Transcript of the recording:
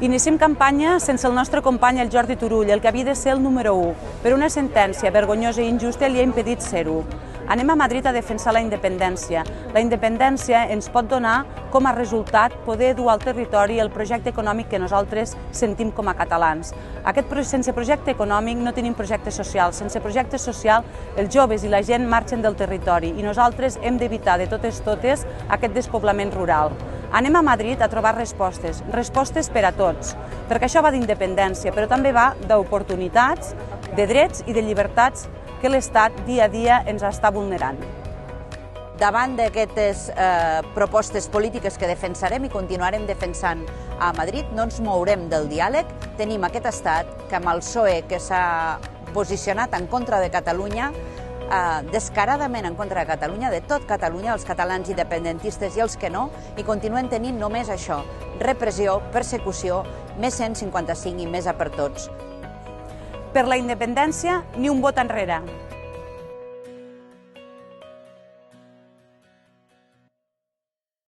Iniciem campanya sense el nostre company, el Jordi Turull, el que havia de ser el número 1, però una sentència vergonyosa i injusta li ha impedit ser-ho. Anem a Madrid a defensar la independència. La independència ens pot donar com a resultat poder dur al territori el projecte econòmic que nosaltres sentim com a catalans. Sense projecte econòmic no tenim projecte social. Sense projecte social els joves i la gent marxen del territori i nosaltres hem d'evitar de totes aquest despoblament rural. Anem a Madrid a trobar respostes per a tots, perquè això va d'independència, però també va d'oportunitats, de drets i de llibertats que l'Estat dia a dia ens està vulnerant. Davant d'aquestes propostes polítiques que defensarem i continuarem defensant a Madrid, no ens mourem del diàleg. Tenim aquest estat que amb el PSOE que s'ha posicionat en contra de Catalunya, descaradament en contra de Catalunya, de tot Catalunya, els catalans independentistes i els que no, i continuen tenint només això: repressió, persecució, més 155 i més a per tots. Per la independència, ni un vot enrere.